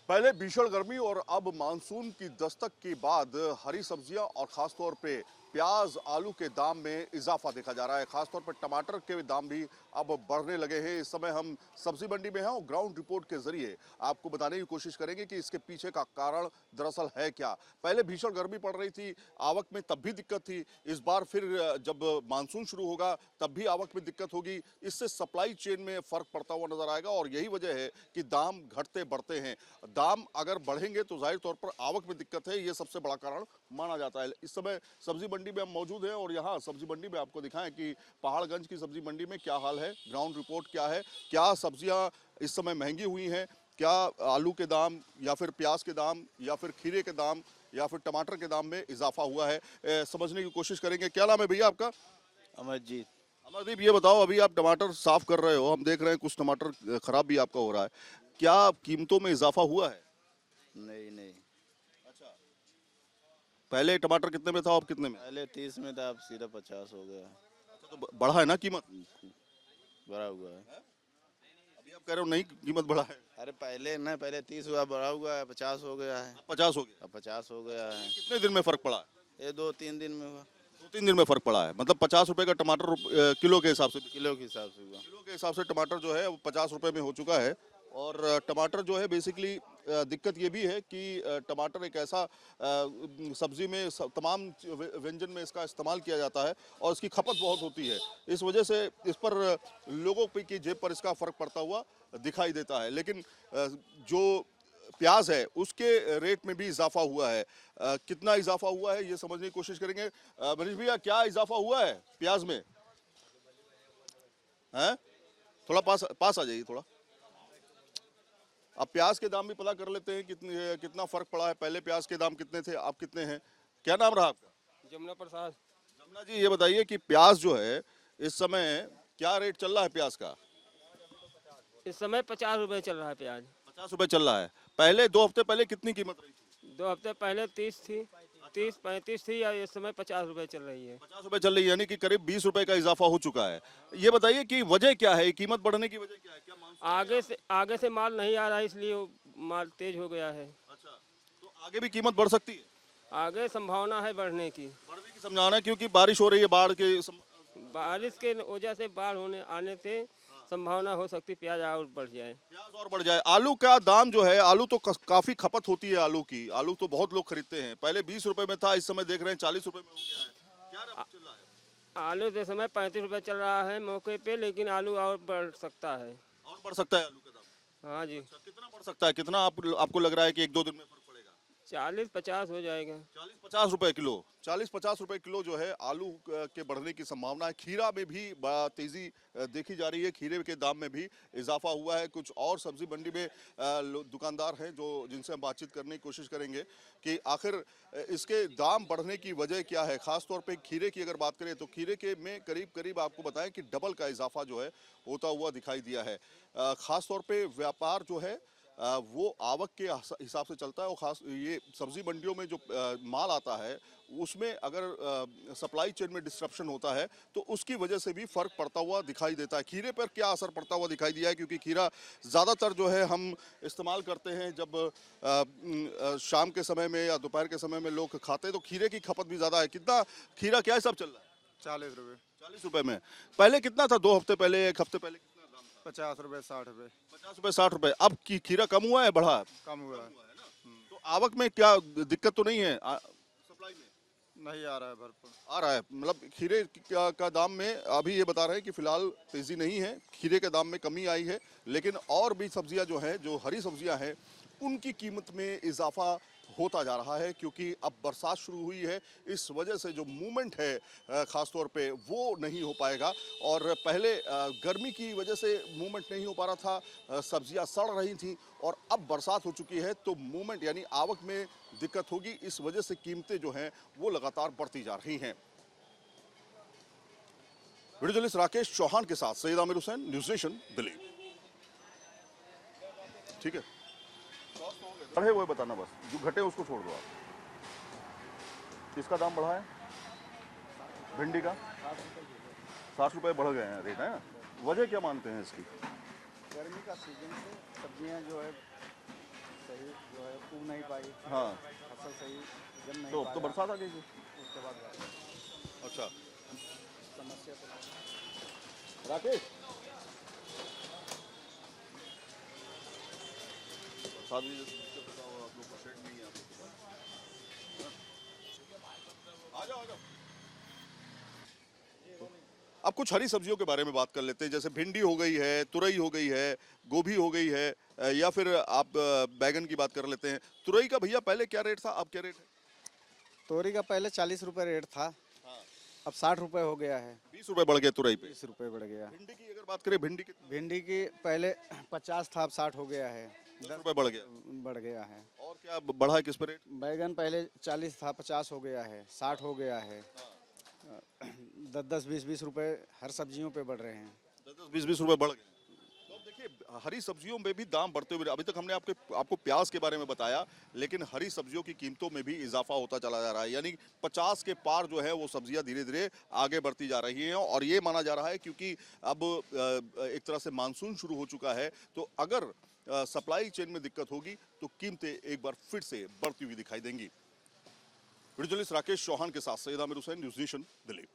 पहले भीषण गर्मी और अब मानसून की दस्तक के बाद हरी सब्जियां और खासतौर पे प्याज आलू के दाम में इजाफा देखा जा रहा है। खासतौर पर टमाटर के दाम भी अब बढ़ने लगे हैं। इस समय हम सब्जी मंडी में हैं और ग्राउंड रिपोर्ट के जरिए आपको बताने की कोशिश करेंगे कि इसके पीछे का कारण दरअसल है क्या। पहले भीषण गर्मी पड़ रही थी, आवक में तब भी दिक्कत थी। इस बार फिर जब मानसून शुरू होगा तब भी आवक में दिक्कत होगी। इससे सप्लाई चेन में फर्क पड़ता हुआ नजर आएगा और यही वजह है कि दाम घटते बढ़ते हैं। दाम अगर बढ़ेंगे तो जाहिर तौर पर आवक में दिक्कत है, ये सबसे बड़ा कारण माना जाता है। इस समय सब्जी मंडी में हम मौजूद हैं और यहाँ सब्जी मंडी में आपको दिखाएं कि पहाड़गंज की सब्जी मंडी में क्या हाल है, ग्राउंड रिपोर्ट क्या है, क्या सब्जियां इस समय महंगी हुई हैं, क्या आलू के दाम या फिर प्याज के दाम या फिर खीरे के दाम या फिर टमाटर के दाम में इजाफा हुआ है। समझने की कोशिश करेंगे। क्या नाम है भैया आपका? अमरजीत। अमरदीप, ये बताओ, अभी आप टमाटर साफ कर रहे हो, हम देख रहे हैं कुछ टमाटर खराब भी आपका हो रहा है, क्या कीमतों में इजाफा हुआ है? नहीं नहीं, अच्छा, पहले टमाटर कितने में था, अब कितने में? पहले 30 में था, अब सीधा 50 हो गया। अच्छा, तो बढ़ा है ना कीमत? बढ़ा हुआ है। अभी आप कह रहे हो नहीं कीमत बढ़ा है। अरे पहले 30 हुआ, बढ़ा हुआ है, 50 हो गया है। अब 50 हो गया। अब 50 हो गया है। कितने दिन में फर्क पड़ा है? ये 2-3 दिन में हुआ। 2-3 दिन में फर्क पड़ा है, मतलब 50 रुपए का टमाटर किलो के हिसाब से, किलो के हिसाब से हुआ। किलो के हिसाब से टमाटर जो है वो 50 रुपए में हो चुका है। और टमाटर जो है बेसिकली दिक्कत ये भी है कि टमाटर एक ऐसा सब्जी में तमाम व्यंजन में इसका इस्तेमाल किया जाता है और इसकी खपत बहुत होती है। इस वजह से इस पर लोगों की जेब पर इसका फर्क पड़ता हुआ दिखाई देता है। लेकिन जो प्याज है उसके रेट में भी इजाफा हुआ है। कितना इजाफा हुआ है ये समझने की कोशिश करेंगे। मनीष भैया, क्या इजाफा हुआ है प्याज में? हैं? थोड़ा पास पास आ जाइए थोड़ा। अब प्याज के दाम भी पता कर लेते हैं कितना फर्क पड़ा है। पहले प्याज के दाम कितने थे, अब कितने हैं? क्या नाम रहा आपका? जमुना प्रसाद। जमुना जी, ये बताइए कि प्याज जो है इस समय क्या रेट चल रहा है प्याज का? इस समय 50 रुपए चल रहा है प्याज। 50 रुपए चल रहा है। पहले 2 हफ्ते पहले कितनी कीमत रही थी? 2 हफ्ते पहले 30 थी, 30-35 थी, या इस समय 50 रुपए चल रही है। 50 रुपए चल रही है, यानी कि करीब 20 रुपए का इजाफा हो चुका है। ये बताइए कि वजह क्या है, कीमत बढ़ने की वजह क्या है? क्या आगे से माल नहीं आ रहा है, इसलिए वो माल तेज हो गया है। अच्छा, तो आगे भी कीमत बढ़ सकती है? आगे संभावना है बढ़ने की। बढ़ने की संभावना है क्योंकि बारिश हो रही है, बाढ़ के बारिश के वजह से बाढ़ आने से संभावना हो सकती प्याज और बढ़ जाए। प्याज और बढ़ जाए। आलू का दाम जो है, आलू तो काफी खपत होती है आलू की, आलू तो बहुत लोग खरीदते हैं। पहले 20 रुपए में था, इस समय देख रहे हैं 40 रुपए में हो गया है। क्या रेट चल रहा है? आलू इस समय 35 रुपए चल रहा है मौके पे, लेकिन आलू और बढ़ सकता है। और बढ़ सकता है आलू का दाम? हाँ जी। अच्छा, कितना बढ़ सकता है? कितना आपको लग रहा है कि 1-2 दिन में फर्क पड़ेगा? 40-50 हो जाएगा। 40-50 रुपए किलो। 40-50 रुपए किलो जो है आलू के बढ़ने की संभावना है। खीरा में भी बड़ा तेजी देखी जा रही है, खीरे के दाम में भी इजाफा हुआ है। कुछ और सब्जी मंडी में दुकानदार हैं जो जिनसे हम बातचीत करने की कोशिश करेंगे कि आखिर इसके दाम बढ़ने की वजह क्या है। खासतौर पे खीरे की अगर बात करें तो खीरे के में करीब करीब आपको बताएं कि डबल का इजाफा जो है होता हुआ दिखाई दिया है। खासतौर पे व्यापार जो है वो आवक के हिसाब से चलता है और खास ये सब्जी मंडियों में जो माल आता है उसमें अगर सप्लाई चेन में डिस्ट्रप्शन होता है तो उसकी वजह से भी फर्क पड़ता हुआ दिखाई देता है। खीरे पर क्या असर पड़ता हुआ दिखाई दिया है, क्योंकि खीरा ज़्यादातर जो है हम इस्तेमाल करते हैं जब शाम के समय में या दोपहर के समय में लोग खाते हैं, तो खीरे की खपत भी ज़्यादा है। कितना खीरा क्या हिसाब चल रहा है? 40 रुपये। 40 रुपए में। पहले कितना था? 2 हफ्ते पहले, 1 हफ्ते पहले कितना दाम था? 50 रुपये 60 रुपये 50 रुपए 60 रुपए। अब की खीरा कम हुआ है, बढ़ा है? कम हुआ है। तो आवक में क्या दिक्कत तो नहीं है? सप्लाई में नहीं आ रहा है भरपूर। आ रहा है, मतलब खीरे का दाम में अभी ये बता रहे हैं कि फिलहाल तेजी नहीं है, खीरे के दाम में कमी आई है। लेकिन और भी सब्जियां जो हैं, जो हरी सब्जियां हैं, उनकी कीमत में इजाफा होता जा रहा है क्योंकि अब बरसात शुरू हुई है। इस वजह से जो मूवमेंट है ख़ास तौर पे वो नहीं हो पाएगा। और पहले गर्मी की वजह से मूवमेंट नहीं हो पा रहा था, सब्जियां सड़ रही थी, और अब बरसात हो चुकी है तो मूवमेंट यानी आवक में दिक्कत होगी। इस वजह से कीमतें जो हैं वो लगातार बढ़ती जा रही हैं। वीडियो जर्नलिस्ट राकेश चौहान के साथ सैयद आमिर हुसैन, न्यूज़ नेशन, दिल्ली। ठीक है, बढ़े हुए बताना, बस जो घटे उसको छोड़ दो आप। किसका दाम बढ़ा है? भिंडी का 60 रुपए बढ़ गए हैं रेट, है ना? वजह क्या मानते हैं इसकी? गर्मी का सीजन से सब्जियां जो है सही जो है उग नहीं पाई, हाँ फसल सही जम नहीं तो पाया, बरसात आ गई थी। उसके बाद अच्छा समस्या तो राकेश बरसात भी जैसे दिक्कत होता होगा आप लोग को, शेड नहीं है आप लोग के पास। आ जाओ आ जाओ। अब कुछ हरी सब्जियों के बारे में बात कर लेते हैं, जैसे भिंडी हो गई है, तुरई हो गई है, गोभी हो गई है, या फिर आप बैगन की बात कर लेते हैं। तुरई का भैया पहले क्या रेट था, अब क्या रेट है? तोरी का पहले 40 रुपए रेट था, हाँ। अब 60 रुपए हो गया है, 20 रुपए बढ़ गए तुरई पे। 20 रुपए बढ़ गया। भिंडी की अगर बात करें, भिंडी कितना? भिंडी की पहले 50 था, अब 60 हो गया है, 10 रुपए बढ़ गया। बढ़ गया है। और क्या बढ़ा है, किस पे रेट? बैगन पहले 40 था, 50 हो गया है, 60 हो गया है। 10-10, 20-20 रुपए हर सब्जियों पे बढ़ रहे हैं। 10-10, 20-20 रुपए बढ़ गए। तो अब देखिए हरी सब्जियों में भी दाम बढ़ते हुए, अभी तक हमने आपको प्याज के बारे में बताया, लेकिन हरी सब्जियों की कीमतों में भी इजाफा होता चला जा रहा है। यानी 50 के पार जो है वो सब्जियां धीरे धीरे आगे बढ़ती जा रही हैं, और ये माना जा रहा है क्योंकि अब एक तरह से मानसून शुरू हो चुका है, तो अगर सप्लाई चेन में दिक्कत होगी तो कीमतें एक बार फिर से बढ़ती हुई दिखाई देंगी। वीडियो जर्नलिस्ट राकेश चौहान के साथ सैयद आमिर हुसैन, न्यूज़ नेशन, दिल्ली।